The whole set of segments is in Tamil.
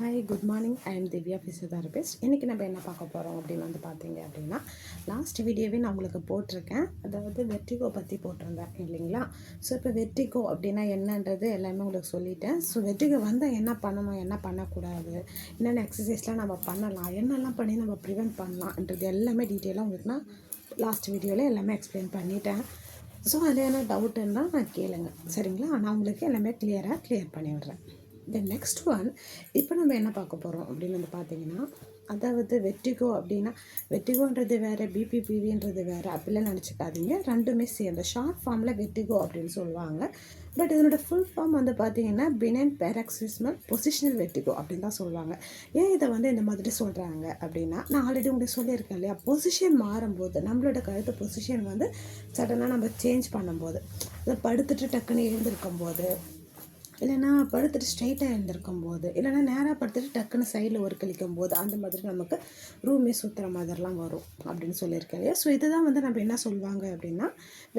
Hi good morning. I am Divya, physiotherapist. இன்றைக்கி நம்ம என்ன பார்க்க போகிறோம் அப்படின்னு பார்த்தீங்க அப்படின்னா, லாஸ்ட் வீடியோவே நான் உங்களுக்கு போட்டிருக்கேன். அதாவது வெர்டிகோ பற்றி போட்டிருந்தேன் இல்லைங்களா? ஸோ இப்போ வெர்டிகோ அப்படின்னா என்னன்றது எல்லாமே உங்களுக்கு சொல்லிட்டேன். ஸோ வெர்டிகோ வந்தால் என்ன பண்ணணும், என்ன பண்ணக்கூடாது, என்னென்ன எக்ஸசைஸ்லாம் நம்ம பண்ணலாம், என்னெல்லாம் பண்ணி நம்ம ப்ரிவெண்ட் பண்ணலான்றது எல்லாமே டீட்டெயிலாக உங்களுக்கு நான் லாஸ்ட் வீடியோவில் எல்லாமே எக்ஸ்பிளைன் பண்ணிட்டேன். ஸோ அதில் என்ன டவுட் இருந்தால் நான் கேளுங்க, சரிங்களா? நான் உங்களுக்கு எல்லாமே கிளியர் பண்ணி விடுறேன். தென் நெக்ஸ்ட் ஒன், இப்போ நம்ம என்ன பார்க்க போகிறோம் அப்படின்னு பார்த்தீங்கன்னா, அதாவது வெர்டிகோ அப்படின்னா, வெர்டிகோன்றது வேறு, பிபிபிவின்றது வேறு அப்படிலாம் நினச்சிக்காதீங்க. ரெண்டுமே சேர்ந்த ஷார்ட் ஃபார்மில் வெர்டிகோ அப்படின்னு சொல்லுவாங்க. பட் இதனோட ஃபுல் ஃபார்ம் பார்த்தீங்கன்னா பினைன் பேராக்சிஸ்மல் பொசிஷனல் வெர்டிகோ அப்படின்னு தான் சொல்லுவாங்க. ஏன் இதை இந்த மாதிரி சொல்கிறாங்க அப்படின்னா, நான் ஆல்ரெடி உங்களுக்கு சொல்லியிருக்கேன் இல்லையா, பொசிஷன் மாறும்போது நம்மளோட கழுத்து பொசிஷன் சடனாக நம்ம சேஞ்ச் பண்ணும்போது, அதை படுத்துட்டு டக்குன்னு எழுந்திருக்கும் போது, இல்லைனா படுத்துட்டு ஸ்ட்ரைட்டாக எழுந்திருக்கும் போது, இல்லைனா நேராக படுத்துட்டு டக்குன்னு சைடில் ஒரு கழிக்கும் போது, அந்த மாதிரி நமக்கு ரூமே சுற்றுற மாதிரிலாம் வரும் அப்படின்னு சொல்லியிருக்கேன் இல்லையா. ஸோ இதை தான் நம்ம என்ன சொல்லுவாங்க அப்படின்னா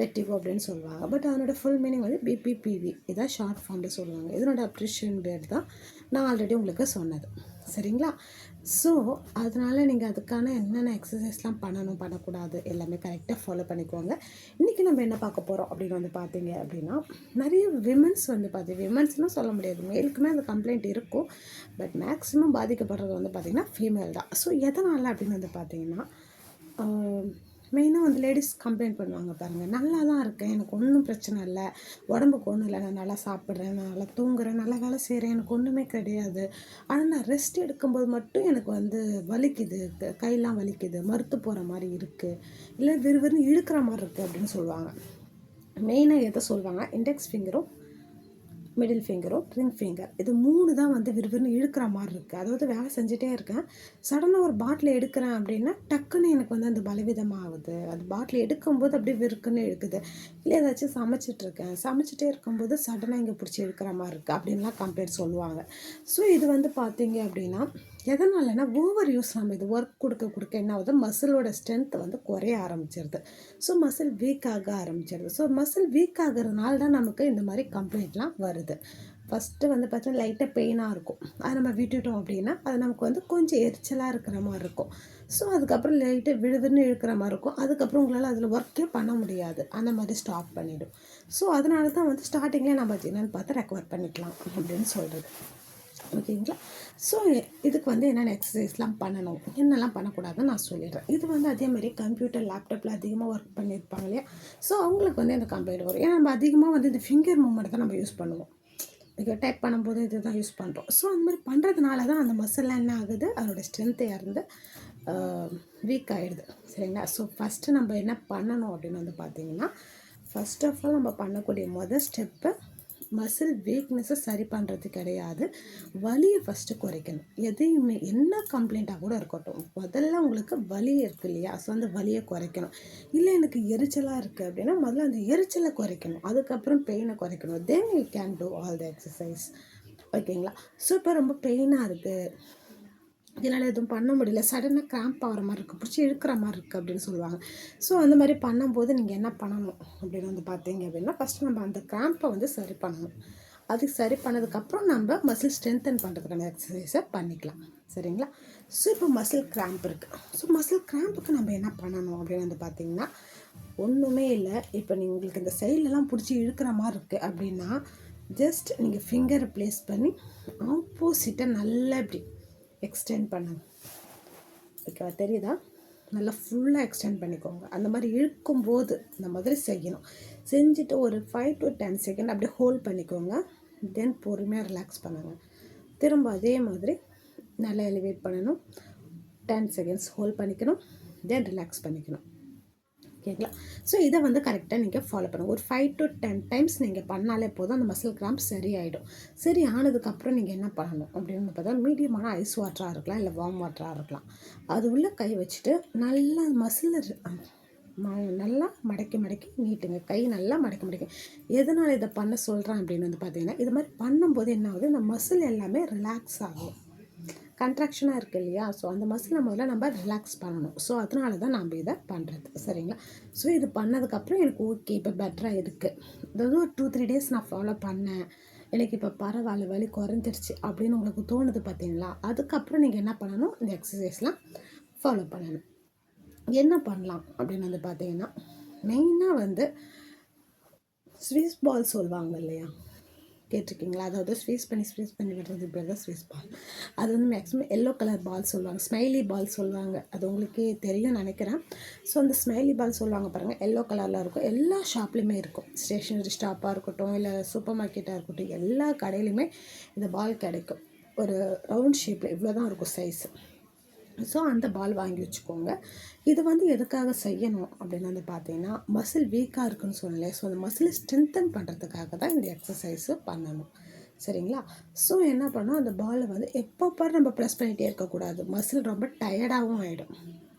வெர்டிகோ அப்படின்னு சொல்லுவாங்க. பட் அதனோட ஃபுல் மீனிங் பிபிபிவி, இதான் ஷார்ட் ஃபார்மில் சொல்லுவாங்க. இதனோட அப்ரிஷியேஷன் வேர்டு தான் நான் ஆல்ரெடி உங்களுக்கு சொன்னது, சரிங்களா? ஸோ அதனால் நீங்கள் அதுக்கான என்னென்ன எக்ஸசைஸ்லாம் பண்ணணும், பண்ணக்கூடாது எல்லாமே கரெக்டாக ஃபாலோ பண்ணிக்கோங்க. இன்றைக்கி நம்ம என்ன பார்க்க போகிறோம் அப்படின்னு பார்த்தீங்க அப்படின்னா, நிறைய விமன்ஸ் விமன்ஸ்னால் சொல்ல முடியாது, மேலுக்குமே அந்த கம்ப்ளைண்ட் இருக்கும். பட் மேக்ஸிமம் பாதிக்கப்படுறது பார்த்திங்கன்னா ஃபீமேல் தான். ஸோ எதனால் அப்படின்னு பார்த்தீங்கன்னா, மெயினாக லேடிஸ் கம்ப்ளைண்ட் பண்ணுவாங்க பாருங்கள், நல்லா தான் இருக்கேன், எனக்கு ஒன்றும் பிரச்சனை இல்லை, உடம்புக்கு ஒன்றும் இல்லை, நான் நல்லா சாப்பிட்றேன், நான் நல்லா தூங்குறேன், நல்லா வேலை செய்கிறேன், எனக்கு ஒன்றுமே கிடையாது. ஆனால் நான் ரெஸ்ட் எடுக்கும்போது மட்டும் எனக்கு வலிக்குது, கையெல்லாம் வலிக்குது, மறுத்து போகிற மாதிரி இருக்குது, இல்லை விறுவிறுன்னு இழுக்கிற மாதிரி இருக்குது அப்படின்னு சொல்லுவாங்க. மெயினாக எதை சொல்லுவாங்க, இண்டெக்ஸ் ஃபிங்கரும் மிடில் ஃபிங்கரும் ரிங் ஃபிங்கர், இது 3 தான் விறுவிறுன்னு இழுக்கிற மாதிரி இருக்குது. அதாவது வேலை செஞ்சுட்டே இருக்கேன், சடனாக ஒரு பாட்டில் எடுக்கிறேன் அப்படின்னா டக்குன்னு எனக்கு அந்த பலவிதமாகுது. அது பாட்டில் எடுக்கும்போது அப்படியே விறுக்குன்னு இழுக்குது. இல்லை ஏதாச்சும் சமைச்சிட்டே இருக்கும்போது சடனாக இங்கே பிடிச்சி இழுக்கிற மாதிரி இருக்குது அப்படின்லாம் கம்ப்ளைண்ட் சொல்லுவாங்க. ஸோ இது பார்த்தீங்க அப்படின்னா எதனாலனா ஓவர் யூஸ், நம்ம இது ஒர்க் கொடுக்க என்ன ஆகுது, மசிலோட ஸ்ட்ரென்த் குறைய ஆரம்பிச்சிருது. ஸோ மசில் வீக் ஆக ஆரம்பிச்சிருது. ஸோ மசில் வீக் ஆகிறதுனால தான் நமக்கு இந்த மாதிரி கம்ப்ளைண்ட்லாம் வருது. ஃபஸ்ட்டு பார்த்தீங்கன்னா லைட்டாக பெயினாக இருக்கும், அதை நம்ம விட்டுட்டோம் அப்படின்னா அது நமக்கு கொஞ்சம் எரிச்சலாக இருக்கிற மாதிரி இருக்கும். ஸோ அதுக்கப்புறம் லைட்டாக விழுதுன்னு இழுக்கிற மாதிரி இருக்கும். அதுக்கப்புறம் உங்களால் அதில் ஒர்க்கே பண்ண முடியாது, அந்த மாதிரி ஸ்டாப் பண்ணிவிடும். ஸோ அதனால தான் ஸ்டார்டிங்கில் நம்ம என்னென்னு பார்த்து ரெக்கவர் பண்ணிக்கலாம் அப்படின்னு சொல்கிறது, ஓகேங்களா? ஸோ இதுக்கு என்னென்ன எக்ஸசைஸ்லாம் பண்ணணும், என்னெல்லாம் பண்ணக்கூடாதுன்னு நான் சொல்லிடுறேன். இது அதேமாதிரி கம்ப்யூட்டர் லேப்டாப்பில் அதிகமாக ஒர்க் பண்ணியிருப்பாங்க இல்லையா, ஸோ அவங்களுக்கு இந்த கம்ப்ளைண்ட் வரும். ஏன்னா நம்ம அதிகமாக இந்த ஃபிங்கர் மூவ்மெண்ட் தான் நம்ம யூஸ் பண்ணுவோம், இங்கே டைப் பண்ணும்போது இது தான் யூஸ் பண்ணுறோம். ஸோ அந்த மாதிரி பண்ணுறதுனால தான் அந்த மசில்லாம் என்ன ஆகுது, அதோடய ஸ்ட்ரென்த்தை இறந்து வீக் ஆகிடுது, சரிங்களா? ஸோ ஃபஸ்ட்டு நம்ம என்ன பண்ணணும் அப்படின்னு பார்த்தீங்கன்னா, ஃபஸ்ட் ஆஃப் ஆல் நம்ம பண்ணக்கூடிய முதல் ஸ்டெப்பு மசில் வீக்னஸை சரி பண்ணுறது கிடையாது, வலியை ஃபஸ்ட்டு குறைக்கணும். எதையுமே என்ன கம்ப்ளைண்ட்டாக கூட இருக்கட்டும், முதல்ல உங்களுக்கு வலி இருக்குது இல்லையா, ஸோ அந்த வலியை குறைக்கணும். இல்லை எனக்கு எரிச்சலாக இருக்குது அப்படின்னா முதல்ல அந்த எரிச்சலை குறைக்கணும், அதுக்கப்புறம் பெயினை குறைக்கணும். தென் you can two all the exercise, ஓகேங்களா? ஸோ இப்போ ரொம்ப பெயினாக இருக்குது, இதனால் எதுவும் பண்ண முடியல, சடனாக கிராம்ப் ஆகிற மாதிரி இருக்குது, பிடிச்சி இழுக்கிற மாதிரி இருக்குது அப்படின்னு சொல்லுவாங்க. ஸோ அந்த மாதிரி பண்ணும்போது நீங்கள் என்ன பண்ணணும் அப்படின்னு பார்த்தீங்க அப்படின்னா, ஃபஸ்ட்டு நம்ம அந்த கிராம்பை சரி பண்ணணும். அது சரி பண்ணதுக்கப்புறம் நம்ம மசில் ஸ்ட்ரென்தன் பண்ணுறதுக்கான எக்ஸசைஸை பண்ணிக்கலாம், சரிங்களா? ஸோ இப்போ மசில் கிராம்ப் இருக்குது. ஸோ மசில் கிராம்புக்கு நம்ம என்ன பண்ணணும் அப்படின்னு பார்த்தீங்கன்னா, ஒன்றுமே இல்லை. இப்போ உங்களுக்கு இந்த சைட்லலாம் பிடிச்சி இழுக்கிற மாதிரி இருக்குது அப்படின்னா, ஜஸ்ட் நீங்கள் ஃபிங்கரை ப்ளேஸ் பண்ணி ஆப்போசிட்டை நல்லா இப்படி எக்ஸ்டெண்ட் பண்ணுங்க, ஓகேவா? தெரியுதா? நல்லா ஃபுல்லாக எக்ஸ்டெண்ட் பண்ணிக்கோங்க. அந்த மாதிரி இழுக்கும்போது இந்த மாதிரி செய்யணும். செஞ்சுட்டு ஒரு 5 to 10 செகண்ட் அப்படியே ஹோல்ட் பண்ணிக்கோங்க. தென் பொறுமையாக ரிலாக்ஸ் பண்ணுங்கள். திரும்ப அதே மாதிரி நல்லா எலிவேட் பண்ணணும், 10 செகண்ட்ஸ் ஹோல்ட் பண்ணிக்கணும், தென் ரிலாக்ஸ் பண்ணிக்கணும், ஓகேங்களா? ஸோ இதை கரெக்டாக நீங்கள் ஃபாலோ பண்ணுங்கள். ஒரு 5 to 10 டைம்ஸ் நீங்கள் பண்ணாலே போதும், அந்த மசில் கிராம்ப் சரியாயிடும். சரி ஆனதுக்கப்புறம் நீங்கள் என்ன பண்ணணும் அப்படின்னு பார்த்தா, மீடியமான ஐஸ் வாட்டராக இருக்கலாம், இல்லை வார்ம் வாட்டராக இருக்கலாம். அது உள்ளே கை வச்சுட்டு நல்லா நல்லா மடக்கி நீட்டுங்க, கை நல்லா மடக்கி. எதனால் இதை பண்ண சொல்கிறேன் அப்படின்னு பார்த்தீங்கன்னா, இது மாதிரி பண்ணும்போது என்ன ஆகுது, இந்த மசில் எல்லாமே ரிலாக்ஸ் ஆகும், கன்ட்ராக்ஷனாக இருக்குது இல்லையா. ஸோ அந்த மசிலை முதல்ல நம்ம ரிலாக்ஸ் பண்ணணும். ஸோ அதனால தான் நம்ம இதை பண்ணுறது, சரிங்களா? ஸோ இது பண்ணதுக்கப்புறம் எனக்கு ஓகே, இப்போ பெட்டராக இருக்குது, அதாவது ஒரு 2-3 டேஸ் நான் ஃபாலோ பண்ணேன், எனக்கு இப்போ பரவாயில்ல வலி குறைஞ்சிருச்சு அப்படின்னு உங்களுக்கு தோணுது பார்த்தீங்களா, அதுக்கப்புறம் நீங்கள் என்ன பண்ணணும், இந்த எக்ஸசைஸ்லாம் ஃபாலோ பண்ணணும். என்ன பண்ணலாம் அப்படின்னு வந்து பார்த்தீங்கன்னா, மெயினாக வந்து ஸ்விஸ் பால் சொல்லுவாங்க இல்லையா, கேட்டிருக்கீங்களா? அதாவது ஸ்வீஸ் பண்ணி விடுறது பேர் தான் ஸ்விஸ் பால். அது வந்து மேக்ஸிமம் எல்லோ கலர் பால் சொல்லுவாங்க, ஸ்மைலி பால் சொல்லுவாங்க. அது உங்களுக்கே தெரியும் நினைக்கிறேன். ஸோ அந்த ஸ்மைலி பால் சொல்லுவாங்க பாருங்கள், எல்லோ கலரில் இருக்கும். எல்லா ஷாப்லேயுமே இருக்கும். ஸ்டேஷ்னரி ஷாப்பாக இருக்கட்டும், இல்லை சூப்பர் மார்க்கெட்டாக இருக்கட்டும், எல்லா கடையிலையுமே இந்த பால் கிடைக்கும். ஒரு ரவுண்ட் ஷேப்பில் இவ்வளோ தான் இருக்கும் சைஸு. ஸோ அந்த பால் வாங்கி வச்சுக்கோங்க. இது வந்து எதுக்காக செய்யணும் அப்படின்னு வந்து பார்த்தீங்கன்னா, மசில் வீக்காக இருக்குன்னு சொன்னேன். ஸோ அந்த மசிலை ஸ்ட்ரென்தன் பண்ணுறதுக்காக தான் இந்த எக்ஸசைஸு பண்ணணும். சரிங்களா? ஸோ என்ன பண்ணணும், அந்த பாலை வந்து எப்போ பாரு நம்ம ப்ரெஸ் பண்ணிகிட்டே இருக்கக்கூடாது. மசில் ரொம்ப டயர்டாகவும் ஆகிடும்.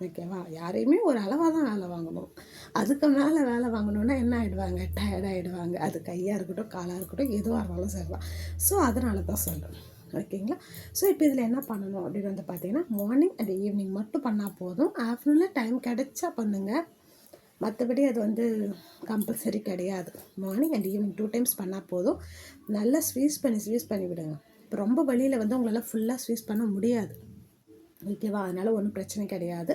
ஓகேவா? யாரையுமே ஒரு அளவாக தான் வேலை வாங்கணும். அதுக்கு மேலே வேலை வாங்கணுன்னா என்ன ஆகிடுவாங்க, டயர்டாகிடுவாங்க. அது கையாக இருக்கட்டும், காலாக இருக்கட்டும், எதுவாக இருந்தாலும் சரிதான். ஸோ அதனால தான் சொல்கிறேன். ஓகேங்களா? ஸோ இப்போ இதில் என்ன பண்ணணும் அப்படின்னு வந்து பார்த்தீங்கன்னா, மார்னிங் அண்ட் ஈவினிங் மட்டும் பண்ணால் போதும். ஆஃப்டர்நூனில் டைம் கிடைச்சா பண்ணுங்கள். மற்றபடி அது வந்து கம்பல்சரி கிடையாது. மார்னிங் அண்ட் ஈவினிங் 2 டைம்ஸ் பண்ணால் போதும். நல்லா ஸ்வீஸ் பண்ணி விடுங்க. இப்போ ரொம்ப வலியில் வந்து உங்களால் ஃபுல்லாக ஸ்வீஸ் பண்ண முடியாது. ஓகேவா? அதனால் ஒன்றும் பிரச்சனை கிடையாது.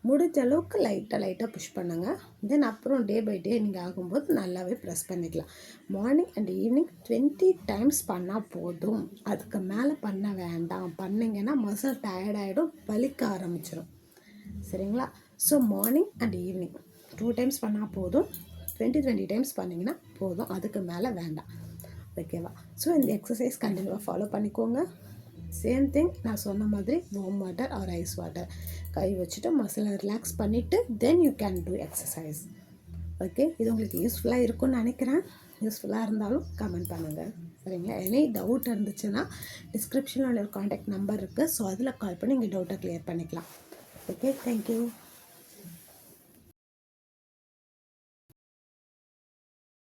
முடிஞ்ச அளவுக்கு லைட்டாக புஷ் பண்ணுங்கள். தென் அப்புறம் டே பை டே நீங்கள் ஆகும்போது நல்லாவே ப்ரெஸ் பண்ணிக்கலாம். மார்னிங் அண்ட் ஈவினிங் 20 டைம்ஸ் பண்ணால் போதும். அதுக்கு மேலே பண்ண வேண்டாம். பண்ணிங்கன்னா மசில் டயர்டாகிடும், வலிக்க ஆரம்பிச்சிடும். சரிங்களா? So morning and evening 2 times பண்ணால் போதும். 20 டைம்ஸ் பண்ணிங்கன்னா போதும். அதுக்கு மேலே வேண்டாம். ஓகேவா? ஸோ இந்த எக்ஸசைஸ் கண்டினியூவாக ஃபாலோ பண்ணிக்கோங்க. சேம் திங் நான் சொன்ன மாதிரி warm water or ice water கை வச்சுட்டு மசிலை ரிலாக்ஸ் பண்ணிவிட்டு then you can do exercise. Okay, இது உங்களுக்கு யூஸ்ஃபுல்லாக இருக்கும்னு நினைக்கிறேன். யூஸ்ஃபுல்லாக இருந்தாலும் கமெண்ட் பண்ணுங்கள். சரிங்களா? எனி டவுட் இருந்துச்சுன்னா டிஸ்கிரிப்ஷனில் ஒரு காண்டாக்ட் நம்பர் இருக்குது. ஸோ அதில் கால் பண்ணி நீங்கள் டவுட்டை க்ளியர் பண்ணிக்கலாம். Okay, thank you.